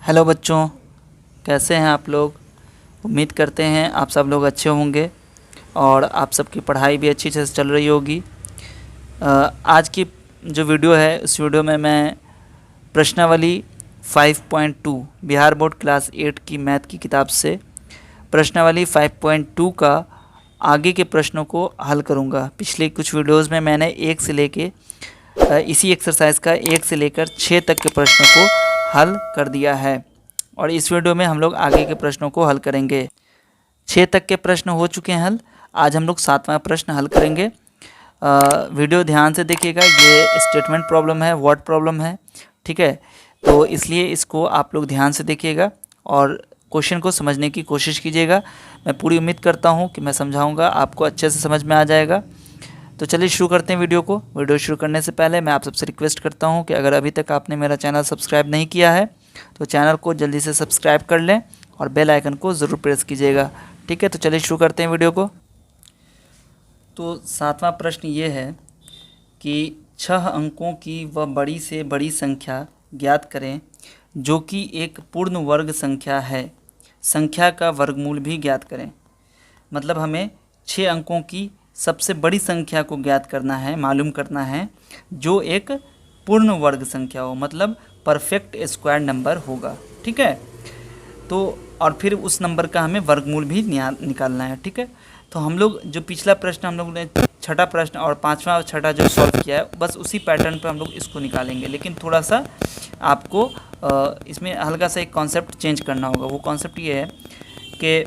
Hello बच्चों, कैसे हैं आप लोग। उम्मीद करते हैं आप सब लोग अच्छे होंगे और आप सबकी पढ़ाई भी अच्छी से चल रही होगी। आज की जो वीडियो है उस वीडियो में मैं प्रश्नावली 5.2 बिहार बोर्ड क्लास 8 की मैथ की किताब से प्रश्नावली 5.2 का आगे के प्रश्नों को हल करूंगा। पिछले कुछ वीडियोस में मैंने इसी एक्सरसाइज का 1 से लेकर 6 तक के प्रश्नों को हल कर दिया है और इस वीडियो में हम लोग आगे के प्रश्नों को हल करेंगे। 6 तक के प्रश्न हो चुके हैं हल। आज हम लोग 7वां प्रश्न हल करेंगे। वीडियो ध्यान से देखिएगा, ये स्टेटमेंट प्रॉब्लम है, वर्ड प्रॉब्लम है, ठीक है। तो इसलिए इसको आप लोग ध्यान से देखिएगा और क्वेश्चन को समझने की कोशिश कीजिएगा। मैं पूरी उम्मीद करता हूँ कि मैं समझाऊँगा आपको अच्छे से समझ में आ जाएगा। तो चलिए शुरू करते हैं वीडियो को। वीडियो शुरू करने से पहले मैं आप सबसे रिक्वेस्ट करता हूं कि अगर अभी तक आपने मेरा चैनल सब्सक्राइब नहीं किया है तो चैनल को जल्दी से सब्सक्राइब कर लें और बेल आइकन को ज़रूर प्रेस कीजिएगा, ठीक है। तो चलिए शुरू करते हैं वीडियो को। तो 7वां प्रश्न ये है कि 6 अंकों की वह बड़ी से बड़ी संख्या ज्ञात करें जो कि एक पूर्ण वर्ग संख्या है। संख्या का वर्गमूल भी ज्ञात करें। मतलब हमें 6 अंकों की सबसे बड़ी संख्या को ज्ञात करना है, मालूम करना है जो एक पूर्ण वर्ग संख्या हो, मतलब परफेक्ट स्क्वायर नंबर होगा, ठीक है। तो और फिर उस नंबर का हमें वर्गमूल भी निकालना है, ठीक है। तो हम लोग जो पिछला प्रश्न हम लोग ने 6ठा प्रश्न और 5वां और 6ठा जो सॉल्व किया है बस उसी पैटर्न पर हम लोग इसको निकालेंगे, लेकिन थोड़ा सा आपको इसमें हल्का सा एक कॉन्सेप्ट चेंज करना होगा। वो कॉन्सेप्ट ये है कि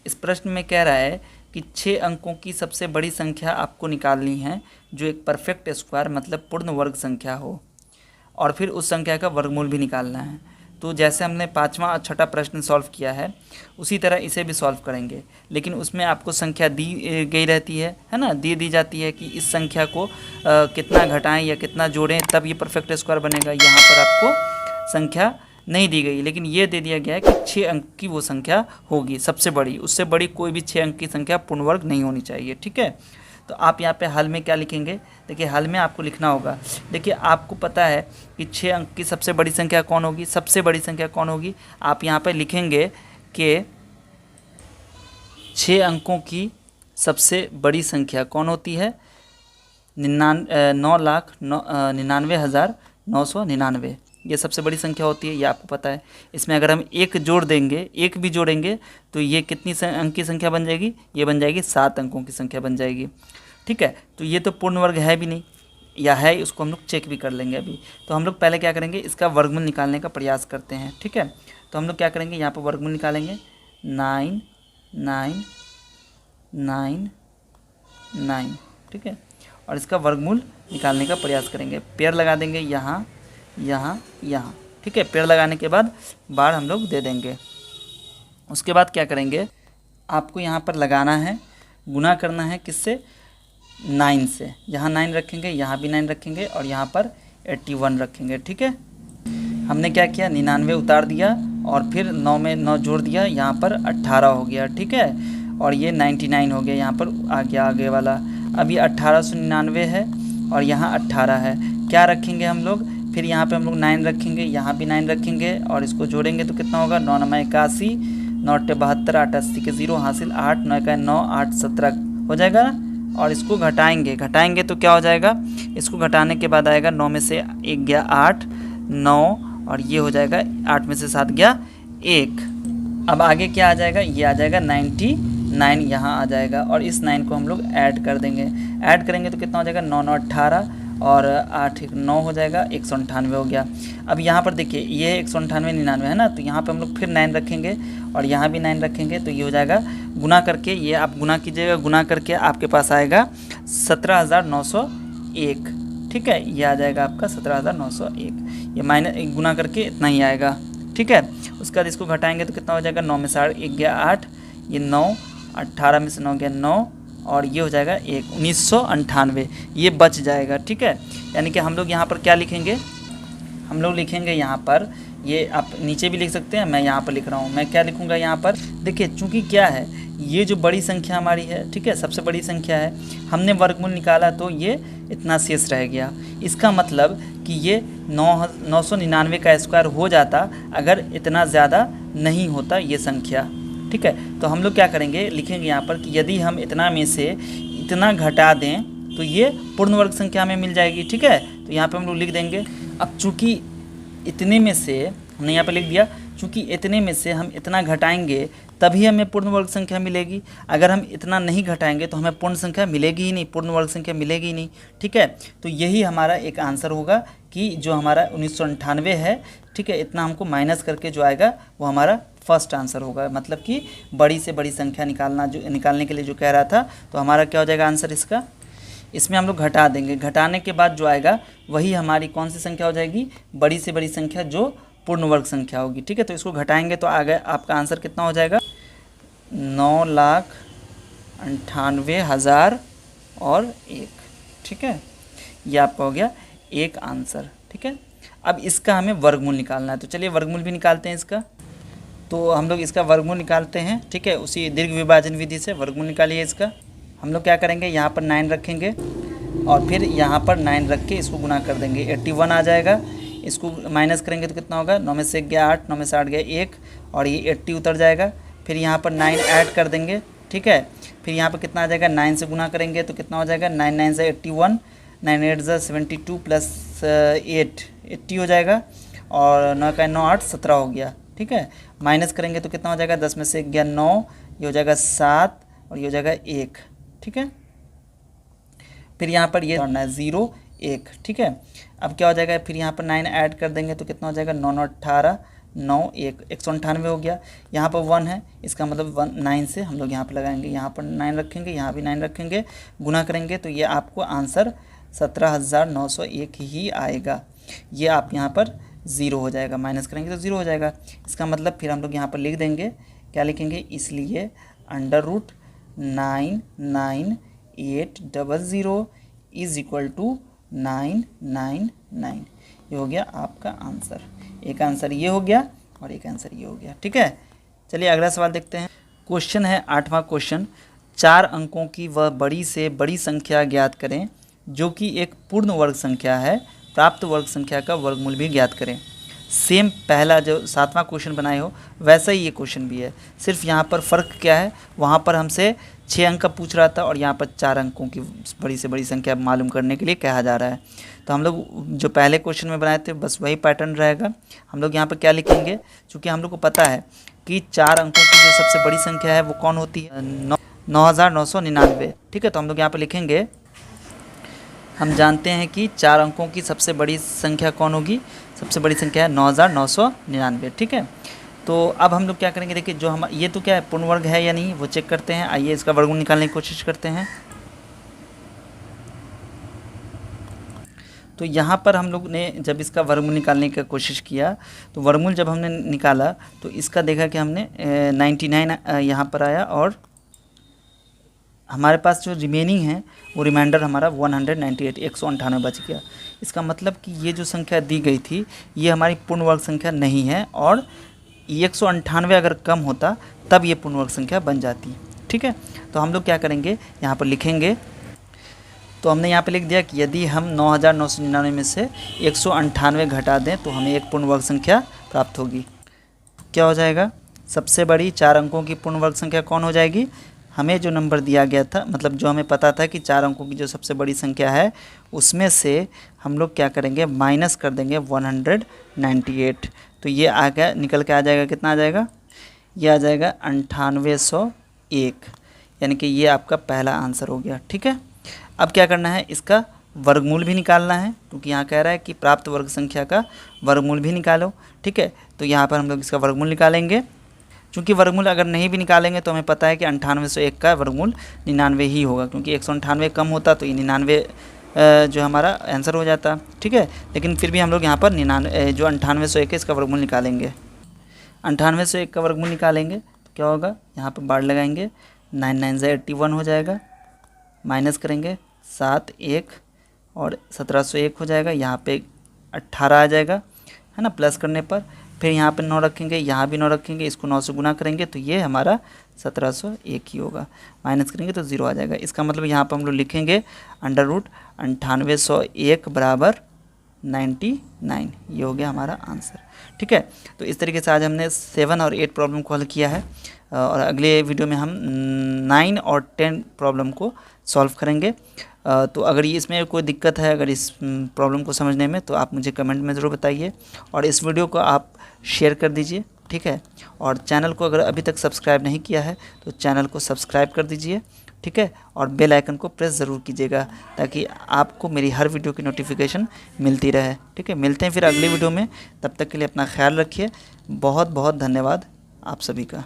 इस प्रश्न में कह रहा है कि 6 अंकों की सबसे बड़ी संख्या आपको निकालनी है जो एक परफेक्ट स्क्वायर मतलब पूर्ण वर्ग संख्या हो और फिर उस संख्या का वर्गमूल भी निकालना है। तो जैसे हमने 5वां और 6ठा प्रश्न सॉल्व किया है उसी तरह इसे भी सॉल्व करेंगे, लेकिन उसमें आपको संख्या दी गई रहती है ना, दी जाती है कि इस संख्या को कितना घटाएं या कितना जोड़ें तब ये परफेक्ट स्क्वायर बनेगा। यहाँ पर आपको संख्या नहीं दी गई, लेकिन ये दे दिया गया है कि 6 अंक की वो संख्या होगी सबसे बड़ी, उससे बड़ी कोई भी 6 अंक की संख्या पूर्ण वर्ग नहीं होनी चाहिए, ठीक है। तो आप यहाँ पे हल में क्या लिखेंगे, देखिए हल में आपको लिखना होगा। देखिए आपको पता है कि 6 अंक की सबसे बड़ी संख्या कौन होगी, सबसे बड़ी संख्या कौन होगी। आप यहाँ पे लिखेंगे कि 6 अंकों की सबसे बड़ी संख्या कौन होती है, 9,99,999। ये सबसे बड़ी संख्या होती है, ये आपको पता है। इसमें अगर हम एक जोड़ देंगे, एक भी जोड़ेंगे तो ये कितनी अंक की संख्या बन जाएगी, ये बन जाएगी 7 अंकों की संख्या बन जाएगी, ठीक है। तो ये तो पूर्ण वर्ग है भी नहीं, या है उसको हम लोग चेक भी कर लेंगे अभी। तो हम लोग पहले क्या करेंगे, इसका वर्गमूल निकालने का प्रयास करते हैं, ठीक है। तो हम लोग क्या करेंगे, यहाँ पर वर्गमूल निकालेंगे 9 9 9 9, ठीक है। और इसका वर्गमूल निकालने का प्रयास करेंगे। पेड़ लगा देंगे यहाँ यहाँ यहाँ, ठीक है। पेड़ लगाने के बाद बार हम लोग दे देंगे। उसके बाद क्या करेंगे, आपको यहाँ पर लगाना है, गुना करना है किससे, 9 से। यहाँ 9 रखेंगे, यहाँ भी 9 रखेंगे और यहाँ पर 81 रखेंगे, ठीक है। हमने क्या किया, 99 उतार दिया और फिर 9 में 9 जोड़ दिया, यहाँ पर 18 हो गया, ठीक है। और ये 99 हो गया, यहाँ पर आ गया आगे वाला। अब ये 1899 है और यहाँ 18 है। क्या रखेंगे हम लोग, फिर यहाँ पे हम लोग 9 रखेंगे, यहाँ भी 9 रखेंगे और इसको जोड़ेंगे तो कितना होगा, 9 9 81, 9 8 72, 8 80 के 0 हासिल 8, 9 1 9, 8 17 हो जाएगा ना। और इसको घटाएंगे तो क्या हो जाएगा, इसको घटाने के बाद आएगा 9 में से 1 गया 8, 9 और ये हो जाएगा 8 में से 7 गया 1। अब आगे क्या आ जाएगा, ये आ जाएगा 99 यहाँ आ जाएगा और इस 9 को हम लोग ऐड कर देंगे। ऐड करेंगे तो कितना हो जाएगा, 9 9 18 और 8 1 9 हो जाएगा, 198 हो गया। अब यहाँ पर देखिए ये 198 99 है ना, तो यहाँ पे हम लोग फिर 9 रखेंगे और यहाँ भी 9 रखेंगे तो ये हो जाएगा, गुना करके ये आप गुना कीजिएगा, गुना करके आपके पास आएगा 17,901, ठीक है। ये आ जाएगा आपका 17,901, ये माइनस गुना करके इतना ही आएगा, ठीक है। उसके बाद इसको घटाएंगे तो कितना हो जाएगा, 9 में से 1 गया 8, ये 9, 18 में से 9 गया 9 और ये हो जाएगा 1998, ये बच जाएगा, ठीक है। यानी कि हम लोग यहाँ पर क्या लिखेंगे, हम लोग लिखेंगे यहाँ पर, ये आप नीचे भी लिख सकते हैं, मैं यहाँ पर लिख रहा हूँ, मैं क्या लिखूँगा यहाँ पर, देखिए चूँकि क्या है ये जो बड़ी संख्या हमारी है, ठीक है, सबसे बड़ी संख्या है, हमने वर्गमूल निकाला तो ये इतना शेष रह गया। इसका मतलब कि ये 999 का स्क्वायर हो जाता अगर इतना ज़्यादा नहीं होता ये संख्या, ठीक है। तो हम लोग क्या करेंगे, लिखेंगे यहाँ पर कि यदि हम इतना में से इतना घटा दें तो ये पूर्ण वर्ग संख्या में मिल जाएगी, ठीक है। तो यहाँ पे हम लोग लिख देंगे। अब चूँकि इतने में से हमने यहाँ पे लिख दिया, चूँकि इतने में से हम इतना घटाएंगे तभी हमें पूर्ण वर्ग संख्या मिलेगी। अगर हम इतना नहीं घटाएंगे तो हमें पूर्ण संख्या मिलेगी ही नहीं, पूर्ण वर्ग संख्या मिलेगी ही नहीं, ठीक है। तो यही हमारा एक आंसर होगा कि जो हमारा 1998 है, ठीक है, इतना हमको माइनस करके जो आएगा वो हमारा फर्स्ट आंसर होगा। मतलब कि बड़ी से बड़ी संख्या निकालने के लिए जो कह रहा था, तो हमारा क्या हो जाएगा आंसर इसका, इसमें हम लोग घटा देंगे। घटाने के बाद जो आएगा वही हमारी कौन सी संख्या हो जाएगी, बड़ी से बड़ी संख्या जो पूर्ण वर्ग संख्या होगी, ठीक है। तो इसको घटाएंगे तो आ गया आपका आंसर कितना हो जाएगा, 9,98,001, ठीक है। ये आपका हो गया एक आंसर, ठीक है। अब इसका हमें वर्गमूल निकालना है, तो चलिए वर्गमूल भी निकालते हैं इसका। तो हम लोग इसका वर्गमूल निकालते हैं, ठीक है, उसी दीर्घ विभाजन विधि से वर्गमूल निकालिए इसका। हम लोग क्या करेंगे, यहाँ पर 9 रखेंगे और फिर यहाँ पर 9 रख के इसको गुना कर देंगे, 81 आ जाएगा। इसको माइनस करेंगे तो कितना होगा, 9 में से 1 गया 8, 9 में से 8 गया 1 और ये 80 उतर जाएगा। फिर यहाँ पर 9 ऐड कर देंगे, ठीक है। फिर यहाँ पर कितना आ जाएगा, 9 से गुना करेंगे तो कितना हो जाएगा, 9 9 से 81, 9 8 से 72 प्लस 8 80 हो जाएगा और 9 का 9 8 17 हो गया, ठीक है। माइनस करेंगे तो कितना हो जाएगा, 10 में से 1 गया 9, ये हो जाएगा 7 और ये हो जाएगा 1, ठीक है। फिर यहाँ पर ये जोड़ना है 0 1, ठीक है। अब क्या हो जाएगा, फिर यहाँ पर 9 ऐड कर देंगे तो कितना हो जाएगा, 9 9 18 9 1 198 हो गया। यहाँ पर 1 है, इसका मतलब 9 से हम लोग यहाँ पर लगाएंगे, यहाँ पर 9 रखेंगे, यहाँ भी 9 रखेंगे, गुना करेंगे तो ये आपको आंसर 17,901 ही आएगा। ये आप यहाँ पर 0 हो जाएगा, माइनस करेंगे तो 0 हो जाएगा। इसका मतलब फिर हम लोग यहाँ पर लिख देंगे, क्या लिखेंगे, इसलिए √99800 इज इक्वल टू 999। ये हो गया आपका आंसर। एक आंसर ये हो गया और एक आंसर ये हो गया, ठीक है। चलिए अगला सवाल देखते हैं। क्वेश्चन है 8वां क्वेश्चन, 4 अंकों की वह बड़ी से बड़ी संख्या ज्ञात करें जो कि एक पूर्ण वर्ग संख्या है, प्राप्त वर्ग संख्या का वर्गमूल भी ज्ञात करें। सेम पहला जो 7वां क्वेश्चन बनाए हो वैसा ही ये क्वेश्चन भी है, सिर्फ यहाँ पर फ़र्क क्या है, वहाँ पर हमसे 6 अंक का पूछ रहा था और यहाँ पर 4 अंकों की बड़ी से बड़ी संख्या मालूम करने के लिए कहा जा रहा है। तो हम लोग जो पहले क्वेश्चन में बनाए थे बस वही पैटर्न रहेगा। हम लोग यहाँ पर क्या लिखेंगे, चूँकि हम लोग को पता है कि 4 अंकों की जो सबसे बड़ी संख्या है वो कौन होती है, 9,999, ठीक है। तो हम लोग यहाँ पर लिखेंगे, हम जानते हैं कि 4 अंकों की सबसे बड़ी संख्या कौन होगी, सबसे बड़ी संख्या है 9,999, ठीक है। तो अब हम लोग क्या करेंगे, देखिए जो हम ये तो क्या है, पूर्ण वर्ग है या नहीं वो चेक करते हैं। आइए इसका वर्गमूल निकालने की कोशिश करते हैं। तो यहाँ पर हम लोग ने जब इसका वर्गमूल निकालने की कोशिश किया तो वर्गमूल जब हमने निकाला तो इसका देखा कि हमने 99 यहाँ पर आया और हमारे पास जो रिमेनिंग है वो रिमाइंडर हमारा 198 198 बच गया। इसका मतलब कि ये जो संख्या दी गई थी ये हमारी पूर्ण वर्ग संख्या नहीं है और 198 अगर कम होता तब ये पूर्ण वर्ग संख्या बन जाती, ठीक है। तो हम लोग क्या करेंगे, यहाँ पर लिखेंगे। तो हमने यहाँ पे लिख दिया कि यदि हम 9,999 में से 198 घटा दें तो हमें एक पूर्ण वर्ग संख्या प्राप्त होगी। क्या हो जाएगा, सबसे बड़ी 4 अंकों की पूर्ण वर्ग संख्या कौन हो जाएगी, हमें जो नंबर दिया गया था, मतलब जो हमें पता था कि 4 अंकों की जो सबसे बड़ी संख्या है उसमें से हम लोग क्या करेंगे, माइनस कर देंगे 198। तो ये आ गया, निकल के आ जाएगा, कितना आ जाएगा, ये आ जाएगा 9801, यानी कि ये आपका पहला आंसर हो गया, ठीक है। अब क्या करना है, इसका वर्गमूल भी निकालना है, क्योंकि यहाँ कह रहा है कि प्राप्त वर्ग संख्या का वर्गमूल भी निकालो, ठीक है। तो यहाँ पर हम लोग इसका वर्गमूल निकालेंगे। चूँकि वर्गमूल अगर नहीं भी निकालेंगे तो हमें पता है कि 9801 का वर्गमूल 99 ही होगा, क्योंकि 198 कम होता तो ये 99 जो हमारा आंसर हो जाता, ठीक है। लेकिन फिर भी हम लोग यहाँ पर 99 जो 9801 है इसका वर्गमूल निकालेंगे। 9801 का वर्गमूल निकालेंगे तो क्या होगा, यहाँ पर बार लगाएंगे, 9 9 से 81 हो जाएगा, माइनस करेंगे 7 1 और 1701 हो जाएगा, यहाँ पे 18 आ जाएगा, है ना, प्लस करने पर फिर यहाँ पे 9 रखेंगे, यहाँ भी 9 रखेंगे, इसको 9 से गुना करेंगे तो ये हमारा 1701 ही होगा। माइनस करेंगे तो 0 आ जाएगा। इसका मतलब यहाँ पर हम लोग लिखेंगे √9801 बराबर 99। ये हो गया हमारा आंसर। ठीक है, तो इस तरीके से आज हमने 7 और 8 प्रॉब्लम को हल किया है और अगले वीडियो में हम 9 और 10 प्रॉब्लम को सॉल्व करेंगे। तो अगर ये इसमें कोई दिक्कत है अगर इस प्रॉब्लम को समझने में, तो आप मुझे कमेंट में ज़रूर बताइए और इस वीडियो को आप शेयर कर दीजिए। ठीक है, और चैनल को अगर अभी तक सब्सक्राइब नहीं किया है तो चैनल को सब्सक्राइब कर दीजिए। ठीक है, और बेल आइकन को प्रेस ज़रूर कीजिएगा ताकि आपको मेरी हर वीडियो की नोटिफिकेशन मिलती रहे। ठीक है, मिलते हैं फिर अगली वीडियो में, तब तक के लिए अपना ख्याल रखिए। बहुत बहुत धन्यवाद आप सभी का।